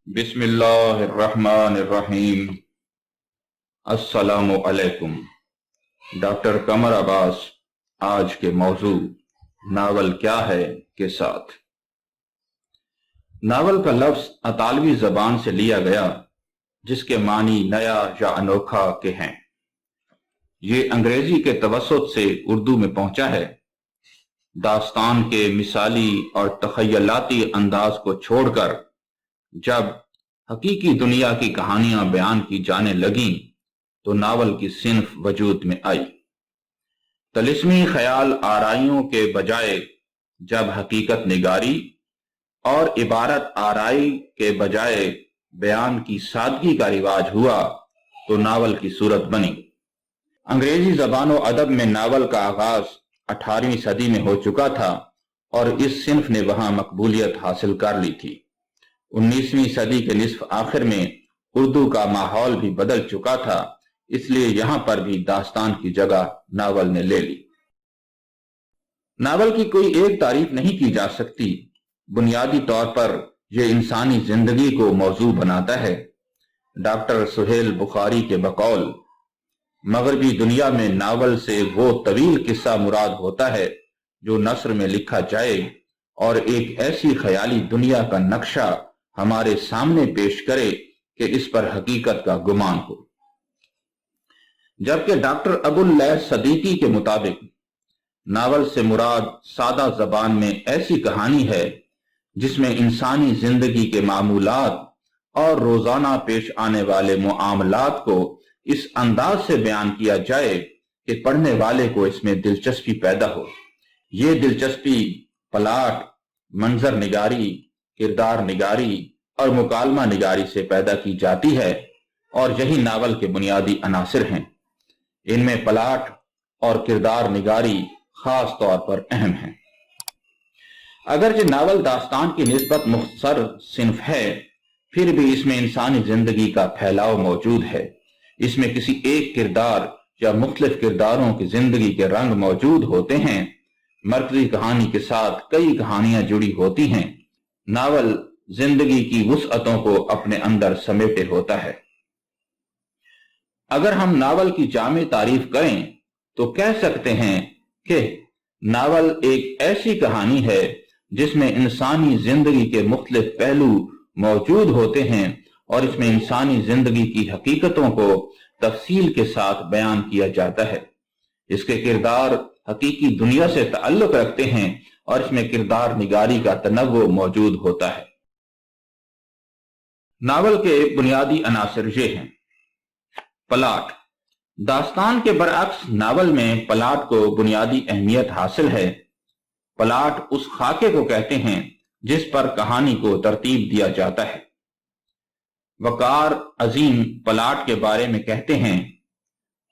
बिस्मिल्लाहिर्रहमानिर्रहीम। अस्सलामु अलैकुम। डॉक्टर कमर अब्बास आज के मौजू नावल क्या है के साथ। नावल का लफ्ज अतालवी जबान से लिया गया जिसके मानी नया या अनोखा के हैं। ये अंग्रेजी के तवस्सुत से उर्दू में पहुंचा है। दास्तान के मिसाली और तखयलाती अंदाज को छोड़कर जब हकीकी दुनिया की कहानियां बयान की जाने लगीं तो नावल की सिन्फ वजूद में आई। तलिस्मी ख्याल आराइयों के बजाय जब हकीकत निगारी और इबारत आराई के बजाय बयान की सादगी का रिवाज हुआ तो नावल की सूरत बनी। अंग्रेजी जबान व अदब में नावल का आगाज 18वीं सदी में हो चुका था और इस सिन्फ ने वहां मकबूलियत हासिल कर ली थी। 19वीं सदी के निस्फ आखिर में उर्दू का माहौल भी बदल चुका था, इसलिए यहां पर भी दास्तान की जगह नावल ने ले ली। नावल की कोई एक तारीफ नहीं की जा सकती। बुनियादी तौर पर यह इंसानी जिंदगी को मौजू बनाता है। डॉक्टर सुहेल बुखारी के बकौल मगरबी दुनिया में नावल से वो तवील किस्सा मुराद होता है जो नस्र में लिखा जाए और एक ऐसी ख्याली दुनिया का नक्शा हमारे सामने पेश करे कि इस पर हकीकत का गुमान हो। जबकि डॉक्टर अबुल लैस सदीकी के मुताबिक नावल से मुराद सादा जबान में ऐसी कहानी है जिसमें इंसानी जिंदगी के मामूलात और रोजाना पेश आने वाले मुआमलात को इस अंदाज से बयान किया जाए कि पढ़ने वाले को इसमें दिलचस्पी पैदा हो। ये दिलचस्पी प्लाट, मंजर निगारी, किरदार निगारी और मुकालमा निगारी से पैदा की जाती है और यही नावल के बुनियादी अनासिर हैं। इनमें प्लाट और किरदार निगारी खास तौर पर अहम है। अगरचे नावल दास्तान की निस्बत मुख्तसर सिन्फ है, फिर भी इसमें इंसानी जिंदगी का फैलाव मौजूद है। इसमें किसी एक किरदार या मुख्तलिफ किरदारों की जिंदगी के रंग मौजूद होते हैं। मरकजी कहानी के साथ कई कहानियां जुड़ी होती हैं। नावल जिंदगी की वुसअतों को अपने अंदर समेटे होता है। अगर हम नावल की जामे तारीफ करें तो कह सकते हैं कि नावल एक ऐसी कहानी है जिसमें इंसानी जिंदगी के मुख्तलिफ पहलू मौजूद होते हैं और इसमें इंसानी जिंदगी की हकीकतों को तफसील के साथ बयान किया जाता है। इसके किरदार हकीकी दुनिया से ताल्लुक रखते हैं और इसमें किरदार निगारी का तनव्वु मौजूद होता है। नावल के बुनियादी अनासर ये हैं। प्लाट। दास्तान के बरअक्स नावल में प्लाट को बुनियादी अहमियत हासिल है। प्लाट उस खाके को कहते हैं जिस पर कहानी को तरतीब दिया जाता है। वकार अजीम प्लाट के बारे में कहते हैं,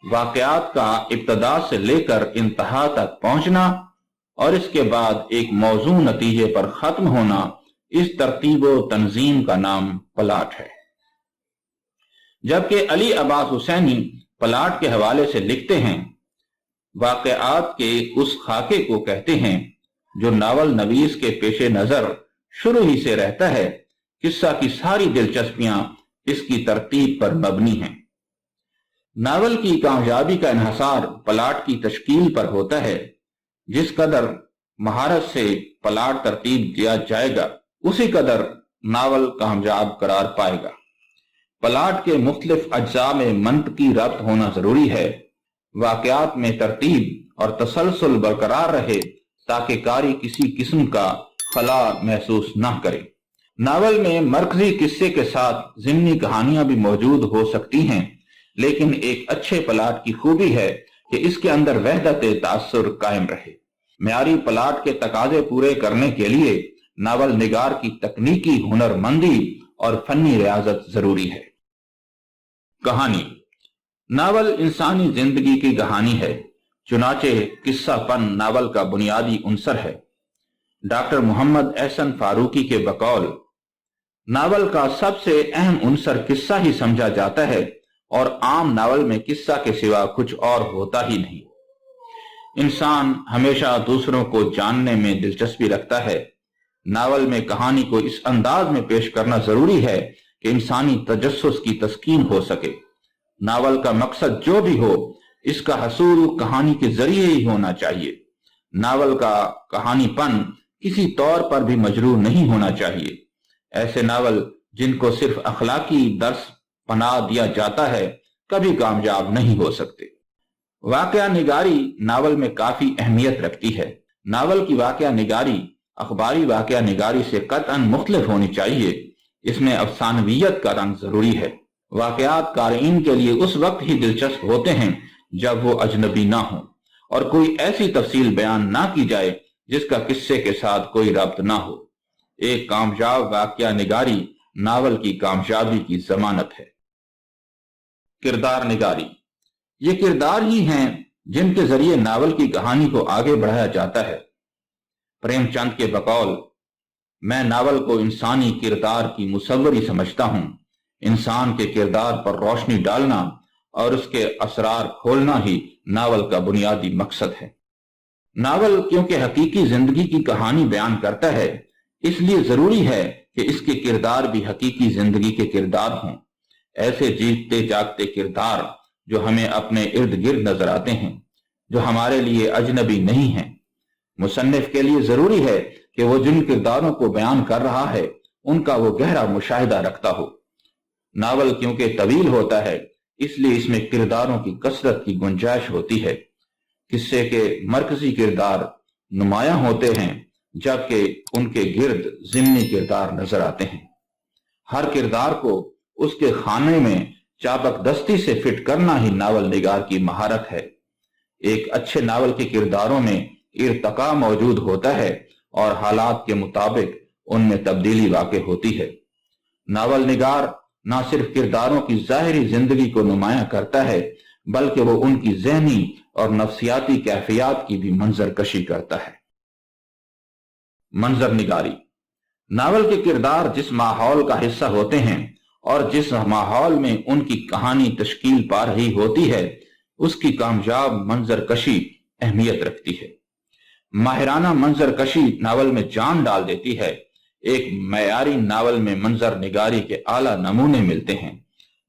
वाकयात का इब्तदा से लेकर इंतहा तक पहुंचना और इसके बाद एक मौजू नतीजे पर खत्म होना, इस तरतीब व तंजीम का नाम प्लाट है। जबकि अली अब्बास हुसैनी प्लाट के हवाले से लिखते हैं, वाकयात के उस खाके को कहते हैं जो नावल नवीस के पेशे नजर शुरू ही से रहता है। किस्सा की सारी दिलचस्पियां इसकी तरतीब पर मबनी हैं। नावल की कामयाबी का इन्हसार प्लाट की तश्कील पर होता है। जिस कदर महारत से प्लाट तरतीब दिया जाएगा उसी कदर नावल कामयाब करार पाएगा। प्लाट के मुख्तलिफ अज्जा में मंतकी रब्त होना जरूरी है। वाकयात में तरतीब और तसलसल बरकरार रहे ताकि कारी किसी किस्म का खला महसूस न करे। नावल में मरकजी किस्से के साथ ज़िम्नी कहानियां भी मौजूद हो सकती हैं, लेकिन एक अच्छे प्लाट की खूबी है कि इसके अंदर वहदत तासुर कायम रहे। म्यारी प्लाट के तकाजे पूरे करने के लिए नावल निगार की तकनीकी हुनरमंदी और फनी रियाजत जरूरी है। कहानी। नावल इंसानी जिंदगी की कहानी है, चुनाचे किस्सापन नावल का बुनियादी उनसर है। डॉक्टर मोहम्मद एहसन फारूकी के बकौल नावल का सबसे अहम उनसर किस्सा ही समझा जाता है और आम नावल में किस्सा के सिवा कुछ और होता ही नहीं। इंसान हमेशा दूसरों को जानने में दिलचस्पी रखता है। नावल में कहानी को इस अंदाज में पेश करना जरूरी है कि इंसानी तजस्सुस की तस्कीन हो सके। नावल का मकसद जो भी हो, इसका हसूल कहानी के जरिए ही होना चाहिए। नावल का कहानीपन किसी तौर पर भी मजरूर नहीं होना चाहिए। ऐसे नावल जिनको सिर्फ अखलाकी दर्स पना दिया जाता है, कभी कामयाब नहीं हो सकते। वाकया निगारी नावल में काफी अहमियत रखती है। नावल की वाकया निगारी अखबारी वाकया निगारी से कतअन मुख्तलिफ होनी चाहिए। इसमें अफसानवियत का रंग जरूरी है। वाकयात कारीन के लिए उस वक्त ही दिलचस्प होते हैं जब वो अजनबी ना हो और कोई ऐसी तफसील बयान ना की जाए जिसका किस्से के साथ कोई रब्त ना हो। एक कामयाब वाकया निगारी नावल की कामयाबी की जमानत है। किरदार निगारी, ये किरदार ही हैं जिनके जरिए नावल की कहानी को आगे बढ़ाया जाता है। प्रेमचंद के बकौल, मैं नावल को इंसानी किरदार की मुसव्वरी समझता हूं। इंसान के किरदार पर रोशनी डालना और उसके असरार खोलना ही नावल का बुनियादी मकसद है। नावल क्योंकि हकीकी जिंदगी की कहानी बयान करता है, इसलिए जरूरी है कि इसके किरदार भी हकीकी जिंदगी के किरदार हों। ऐसे जीते जागते किरदार जो हमें अपने इर्द गिर्द नजर आते हैं, जो हमारे लिए अजनबी नहीं हैं। मुसन्निफ के लिए जरूरी है कि वो जिन किरदारों को बयान कर रहा है उनका वो गहरा मुशाहिदा रखता हो। नावल क्योंकि तवील होता है, इसलिए इसमें किरदारों की कसरत की गुंजाइश होती है। किस्से के मरकजी किरदार नुमायां होते हैं, जबकि उनके गिर्द ज़िम्नी किरदार नजर आते हैं। हर किरदार को उसके खाने में चाबक दस्ती से फिट करना ही नावल निगार की महारत है। एक अच्छे नावल के किरदारों में इर्तका मौजूद होता है और हालात के मुताबिक उनमें तब्दीली वाक़ होती है। नावल निगार न सिर्फ किरदारों की जाहिरी जिंदगी को नुमायां करता है, बल्कि वो उनकी ज़हनी और नफ्सियाती कैफियत की भी मंजर कशी करता है। मंजर निगारी, नावल के किरदार जिस माहौल का हिस्सा होते हैं और जिस माहौल में उनकी कहानी तश्कील पा रही होती है, उसकी कामयाब मंजर कशी अहमियत रखती है। माहिराना मंजर कशी नावल में जान डाल देती है। एक मयारी नावल में मंजर निगारी के आला नमूने मिलते हैं।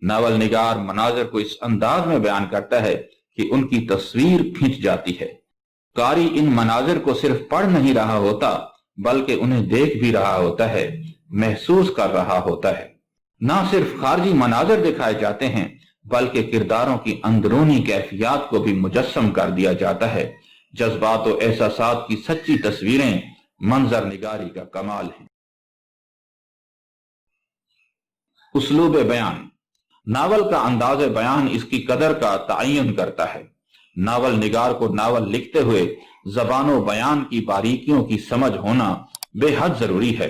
नावल निगार मनाजर को इस अंदाज में बयान करता है कि उनकी तस्वीर खिंच जाती है। कारी इन मनाजिर को सिर्फ पढ़ नहीं रहा होता, बल्कि उन्हें देख भी रहा होता है, महसूस कर रहा होता है। ना सिर्फ खारजी मनाजिर दिखाए जाते हैं, बल्कि किरदारों की अंदरूनी कैफियत को भी मुजस्सम कर दिया जाता है। जज्बात और एहसासात की सच्ची तस्वीरें मंजर निगारी का कमाल है। उसलूब बयान, नावल का अंदाज बयान इसकी कदर का तयन करता है। नावल निगार को नावल लिखते हुए जबानो बयान की बारीकियों की समझ होना बेहद जरूरी है।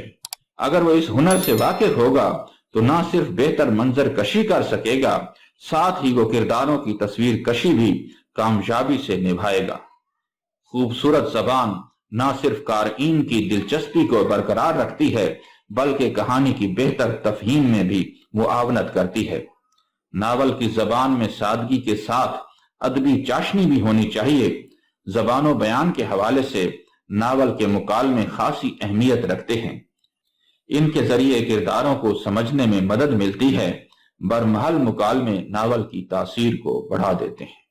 अगर वो इस हुनर से वाकिफ होगा तो ना सिर्फ बेहतर मंजर कशी कर सकेगा, साथ ही वो किरदारों की तस्वीर कशी भी कामयाबी से निभाएगा। खूबसूरत जबान ना सिर्फ कारईन की दिलचस्पी को बरकरार रखती है, बल्कि कहानी की बेहतर तफहीम में भी मुआवनत करती है। नावल की जबान में सादगी के साथ अदबी चाशनी भी होनी चाहिए। जबानो बयान के हवाले से नावल के मुकालमे खासी अहमियत रखते हैं। इनके जरिए किरदारों को समझने में मदद मिलती है। बरमहल मुकालमे नावल की तासीर को बढ़ा देते हैं।